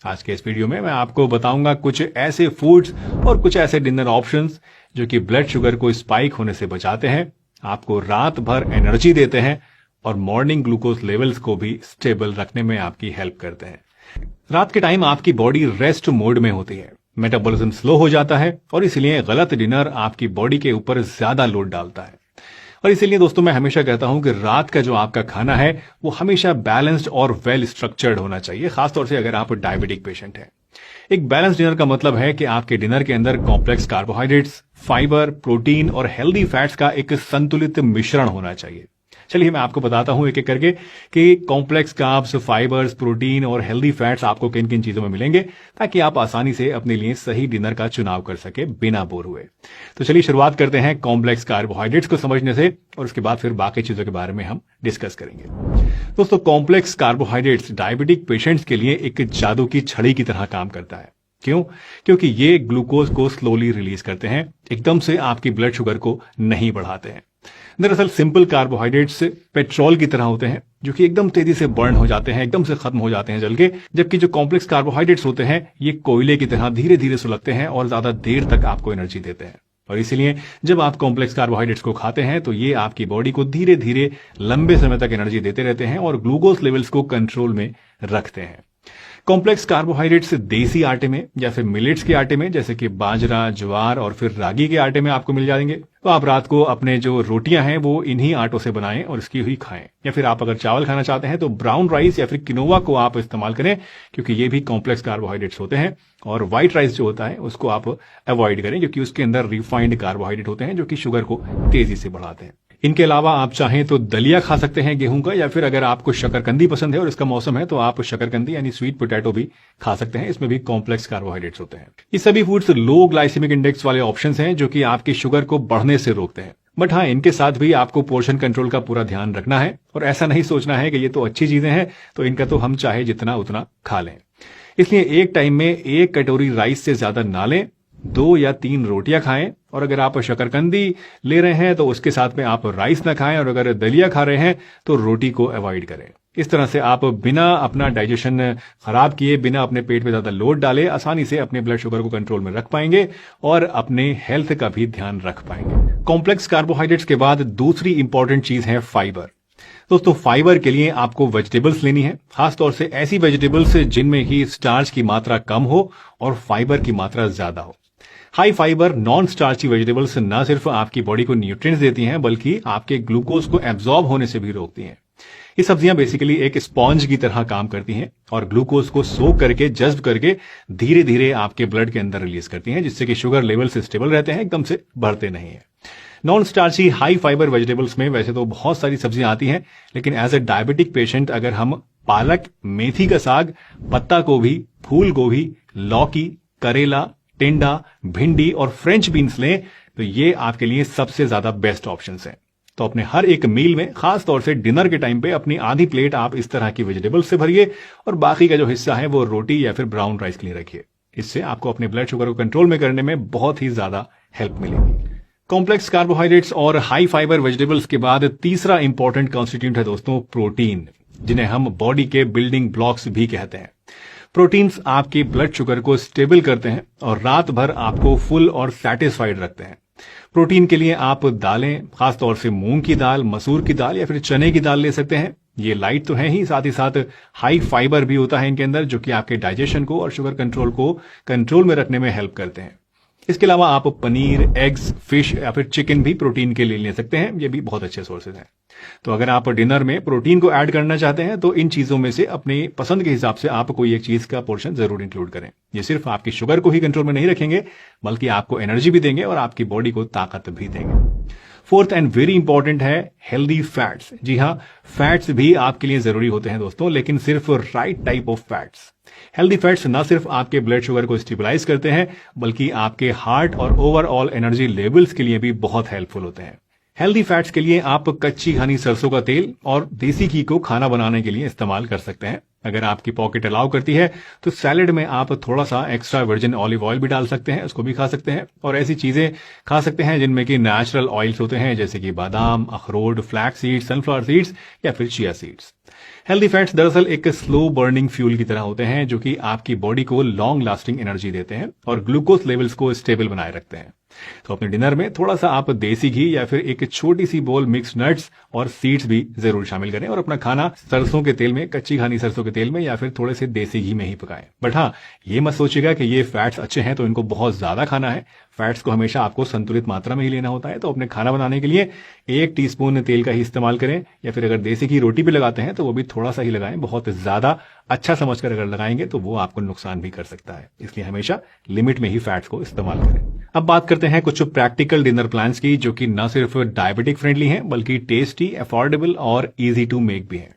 आज के इस वीडियो में मैं आपको बताऊंगा कुछ ऐसे फूड्स और कुछ ऐसे डिनर ऑप्शंस जो कि ब्लड शुगर को स्पाइक होने से बचाते हैं, आपको रात भर एनर्जी देते हैं और मॉर्निंग ग्लूकोज लेवल्स को भी स्टेबल रखने में आपकी हेल्प करते हैं। रात के टाइम आपकी बॉडी रेस्ट मोड में होती है, मेटाबॉलिज्म स्लो हो जाता है और इसलिए गलत डिनर आपकी बॉडी के ऊपर ज्यादा लोड डालता है। और इसीलिए दोस्तों मैं हमेशा कहता हूं कि रात का जो आपका खाना है वो हमेशा बैलेंस्ड और वेल स्ट्रक्चर्ड होना चाहिए, खासतौर से अगर आप डायबिटिक पेशेंट हैं। एक बैलेंस डिनर का मतलब है कि आपके डिनर के अंदर कॉम्प्लेक्स कार्बोहाइड्रेट्स, फाइबर, प्रोटीन और हेल्दी फैट्स का एक संतुलित मिश्रण होना चाहिए। चलिए मैं आपको बताता हूं एक एक करके कि कॉम्प्लेक्स कार्ब्स, फाइबर्स, प्रोटीन और हेल्दी फैट्स आपको किन किन चीजों में मिलेंगे, ताकि आप आसानी से अपने लिए सही डिनर का चुनाव कर सके बिना बोर हुए। तो चलिए शुरुआत करते हैं कॉम्प्लेक्स कार्बोहाइड्रेट्स को समझने से, और उसके बाद फिर बाकी चीजों के बारे में हम डिस्कस करेंगे। दोस्तों, कॉम्प्लेक्स कार्बोहाइड्रेट्स डायबिटिक पेशेंट्स के लिए एक जादू की छड़ी की तरह काम करता है। क्यों? क्योंकि ये ग्लूकोज को स्लोली रिलीज करते हैं, एकदम से आपकी ब्लड शुगर को नहीं बढ़ाते हैं। दरअसल सिंपल कार्बोहाइड्रेट्स पेट्रोल की तरह होते हैं जो कि एकदम तेजी से बर्न हो जाते हैं, एकदम से खत्म हो जाते हैं जल के, जबकि जो कॉम्प्लेक्स कार्बोहाइड्रेट्स होते हैं ये कोयले की तरह धीरे धीरे सुलगते हैं और ज्यादा देर तक आपको एनर्जी देते हैं। और इसीलिए जब आप कॉम्प्लेक्स कार्बोहाइड्रेट्स को खाते हैं तो ये आपकी बॉडी को धीरे धीरे लंबे समय तक एनर्जी देते रहते हैं और ग्लूकोज लेवल्स को कंट्रोल में रखते हैं। कॉम्प्लेक्स कार्बोहाइड्रेट्स देसी आटे में या फिर मिलेट्स के आटे में, जैसे कि बाजरा, ज्वार और फिर रागी के आटे में आपको मिल जाएंगे। तो आप रात को अपने जो रोटियां हैं वो इन्हीं आटों से बनाएं और इसकी हुई खाएं। या फिर आप अगर चावल खाना चाहते हैं तो ब्राउन राइस या फिर किनोवा को आप इस्तेमाल करें, क्योंकि ये भी कॉम्प्लेक्स कार्बोहाइड्रेट्स होते हैं। और व्हाइट राइस जो होता है उसको आप अवॉइड करें, क्योंकि उसके अंदर रिफाइंड कार्बोहाइड्रेट होते हैं जो कि शुगर को तेजी से बढ़ाते हैं। इनके अलावा आप चाहें तो दलिया खा सकते हैं गेहूं का, या फिर अगर आपको शकरकंदी पसंद है और इसका मौसम है तो आप शकरकंदी यानी स्वीट पोटैटो भी खा सकते हैं। इसमें भी कॉम्प्लेक्स कार्बोहाइड्रेट्स होते हैं। ये सभी फूड्स लो ग्लाइसेमिक इंडेक्स वाले ऑप्शंस हैं जो कि आपकी शुगर को बढ़ने से रोकते हैं। बट हाँ, इनके साथ भी आपको पोर्शन कंट्रोल का पूरा ध्यान रखना है और ऐसा नहीं सोचना है कि ये तो अच्छी चीजें हैं तो इनका तो हम चाहे जितना उतना खा लें। इसलिए एक टाइम में 1 कटोरी राइस से ज्यादा ना लें, 2 या 3 रोटियां खाएं। और अगर आप शकरकंदी ले रहे हैं तो उसके साथ में आप राइस ना खाएं, और अगर दलिया खा रहे हैं तो रोटी को अवॉइड करें। इस तरह से आप बिना अपना डाइजेशन खराब किए, बिना अपने पेट में ज्यादा लोड डाले आसानी से अपने ब्लड शुगर को कंट्रोल में रख पाएंगे और अपने हेल्थ का भी ध्यान रख पाएंगे। कॉम्प्लेक्स कार्बोहाइड्रेट्स के बाद दूसरी इंपॉर्टेंट चीज है फाइबर। दोस्तों, फाइबर के लिए आपको वेजिटेबल्स लेनी है, खासतौर से ऐसी वेजिटेबल्स जिनमें ही स्टार्च की मात्रा कम हो और फाइबर की मात्रा ज्यादा हो। High fibre non starchy vegetables न सिर्फ आपकी बॉडी को न्यूट्रिएंट्स देती हैं, बल्कि आपके ग्लूकोज को एब्जॉर्ब होने से भी रोकती हैं। ये सब्जियां बेसिकली एक स्पॉन्ज की तरह काम करती हैं और ग्लूकोज को सोख करके, जज्ब करके धीरे धीरे आपके ब्लड के अंदर रिलीज करती हैं, जिससे कि शुगर लेवल से स्टेबल रहते हैं, एकदम से बढ़ते नहीं है। Non starchy high fibre vegetables में वैसे तो बहुत सारी सब्जियां आती हैं, लेकिन एज ए डायबिटिक पेशेंट अगर हम पालक, मेथी का साग, पत्ता गोभी, फूल गोभी, लौकी, करेला, टिंडा, भिंडी और फ्रेंच बीन्स लें तो ये आपके लिए सबसे ज्यादा बेस्ट ऑप्शंस हैं। तो अपने हर एक मील में, खास तौर से डिनर के टाइम पे, अपनी आधी प्लेट आप इस तरह की वेजिटेबल्स से भरिए और बाकी का जो हिस्सा है वो रोटी या फिर ब्राउन राइस के लिए रखिए। इससे आपको अपने ब्लड शुगर को कंट्रोल में करने में बहुत ही ज्यादा हेल्प मिलेगी। कॉम्प्लेक्स कार्बोहाइड्रेट्स और हाई फाइबर वेजिटेबल्स के बाद तीसरा इंपॉर्टेंट कॉन्स्टिट्यूएंट है दोस्तों प्रोटीन, जिन्हें हम बॉडी के बिल्डिंग ब्लॉक्स भी कहते हैं। प्रोटीन्स आपके ब्लड शुगर को स्टेबल करते हैं और रात भर आपको फुल और सैटिस्फाइड रखते हैं। प्रोटीन के लिए आप दालें, खासतौर से मूंग की दाल, मसूर की दाल या फिर चने की दाल ले सकते हैं। ये लाइट तो है ही, साथ ही साथ हाई फाइबर भी होता है इनके अंदर, जो कि आपके डाइजेशन को और शुगर कंट्रोल को कंट्रोल में रखने में हेल्प करते हैं। इसके अलावा आप पनीर, एग्स, फिश या फिर चिकन भी प्रोटीन के लिए ले सकते हैं। ये भी बहुत अच्छे सोर्सेज हैं। तो अगर आप डिनर में प्रोटीन को ऐड करना चाहते हैं तो इन चीजों में से अपनी पसंद के हिसाब से आप कोई एक चीज का पोर्शन जरूर इंक्लूड करें। ये सिर्फ आपकी शुगर को ही कंट्रोल में नहीं रखेंगे, बल्कि आपको एनर्जी भी देंगे और आपकी बॉडी को ताकत भी देंगे। फोर्थ एंड वेरी इंपॉर्टेंट है हेल्दी फैट्स। जी हाँ, फैट्स भी आपके लिए जरूरी होते हैं दोस्तों, लेकिन सिर्फ right type of fats. Healthy fats न सिर्फ आपके ब्लड शुगर को स्टेबलाइज करते हैं, बल्कि आपके हार्ट और ओवरऑल एनर्जी लेवल्स के लिए भी बहुत हेल्पफुल होते हैं। हेल्दी फैट्स के लिए आप कच्ची घनी सरसों का तेल और देसी घी को खाना बनाने के लिए इस्तेमाल कर सकते हैं। अगर आपकी पॉकेट अलाउ करती है तो सैलेड में आप थोड़ा सा एक्स्ट्रा वर्जिन ऑलिव ऑयल भी डाल सकते हैं, उसको भी खा सकते हैं। और ऐसी चीजें खा सकते हैं जिनमें कि नेचुरल ऑयल्स होते हैं, जैसे कि बादाम, अखरोट, फ्लैक्स सीड्स, सनफ्लावर सीड्स या फिर चिया सीड्स। हेल्दी फैट्स दरअसल एक स्लो बर्निंग फ्यूल की तरह होते हैं जो कि आपकी बॉडी को लॉन्ग लास्टिंग एनर्जी देते हैं और ग्लूकोज लेवल्स को स्टेबल बनाए रखते हैं। तो अपने डिनर में थोड़ा सा आप देसी घी या फिर एक छोटी सी बोल मिक्स्ड नट्स और सीड्स भी जरूर शामिल करें और अपना खाना सरसों के तेल में, कच्ची घानी सरसों के तेल में या फिर थोड़े से देसी घी में ही पकाएं। बट हाँ, ये मत सोचिएगा कि ये फैट्स अच्छे हैं तो इनको बहुत ज्यादा खाना है। फैट्स को हमेशा आपको संतुलित मात्रा में ही लेना होता है। तो अपने खाना बनाने के लिए 1 टीस्पून तेल का ही इस्तेमाल करें, या फिर अगर देसी घी रोटी पे लगाते हैं तो वो भी थोड़ा सा ही लगाएं। बहुत ज्यादा अच्छा समझकर अगर लगाएंगे तो वो आपको नुकसान भी कर सकता है, इसलिए हमेशा लिमिट में ही फैट्स को इस्तेमाल करें। अब बात करते हैं कुछ प्रैक्टिकल डिनर प्लान्स की, जो कि न सिर्फ डायबिटिक फ्रेंडली हैं बल्कि टेस्टी, अफोर्डेबल और इजी टू मेक भी हैं।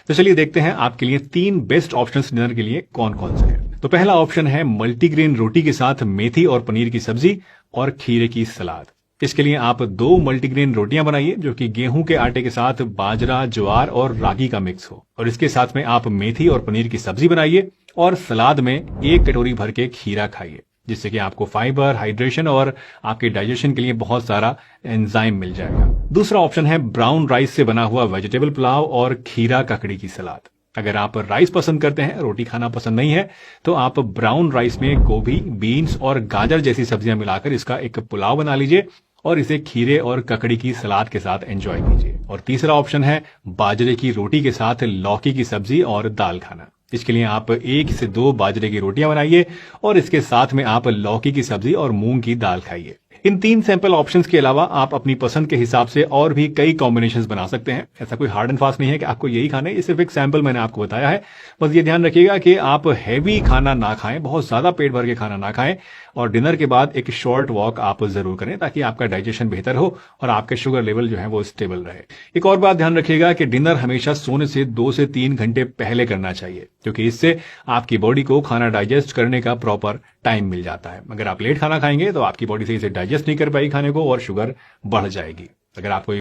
तो चलिए देखते हैं आपके लिए 3 बेस्ट ऑप्शंस डिनर के लिए कौन कौन से हैं। तो पहला ऑप्शन है मल्टीग्रेन रोटी के साथ मेथी और पनीर की सब्जी और खीरे की सलाद। इसके लिए आप 2 मल्टीग्रेन रोटियां बनाइए जो कि गेहूं के आटे के साथ बाजरा, ज्वार और रागी का मिक्स हो, और इसके साथ में आप मेथी और पनीर की सब्जी बनाइए और सलाद में 1 कटोरी भर के खीरा खाइए, जिससे कि आपको फाइबर, हाइड्रेशन और आपके डाइजेशन के लिए बहुत सारा एंजाइम मिल जाएगा। दूसरा ऑप्शन है ब्राउन राइस से बना हुआ वेजिटेबल पुलाव और खीरा ककड़ी की सलाद। अगर आप राइस पसंद करते हैं, रोटी खाना पसंद नहीं है, तो आप ब्राउन राइस में गोभी, बीन्स और गाजर जैसी सब्जियां मिलाकर इसका एक पुलाव बना लीजिए और इसे खीरे और ककड़ी की सलाद के साथ एंजॉय कीजिए। और तीसरा ऑप्शन है बाजरे की रोटी के साथ लौकी की सब्जी और दाल खाना। इसके लिए आप 1 से 2 बाजरे की रोटियां बनाइए और इसके साथ में आप लौकी की सब्जी और मूंग की दाल खाइए। इन 3 सैंपल ऑप्शंस के अलावा आप अपनी पसंद के हिसाब से और भी कई कॉम्बिनेशंस बना सकते हैं। ऐसा कोई हार्ड एंड फास्ट नहीं है कि आपको यही खाना है, ये सिर्फ एक सैंपल मैंने आपको बताया है। बस ये ध्यान रखिएगा कि आप हैवी खाना ना खाएं, बहुत ज्यादा पेट भर के खाना ना खाएं, और डिनर के बाद एक शॉर्ट वॉक आप जरूर करें ताकि आपका डाइजेशन बेहतर हो और आपके शुगर लेवल जो है वो स्टेबल रहे। एक और बात ध्यान रखिएगा कि डिनर हमेशा सोने से 2 से 3 घंटे पहले करना चाहिए, क्योंकि इससे आपकी बॉडी को खाना डाइजेस्ट करने का प्रॉपर टाइम मिल जाता है। अगर आप लेट खाना खाएंगे तो आपकी बॉडी से इसे डाइजेस्ट नहीं कर पाएगी खाने को और शुगर बढ़ जाएगी। अगर आपको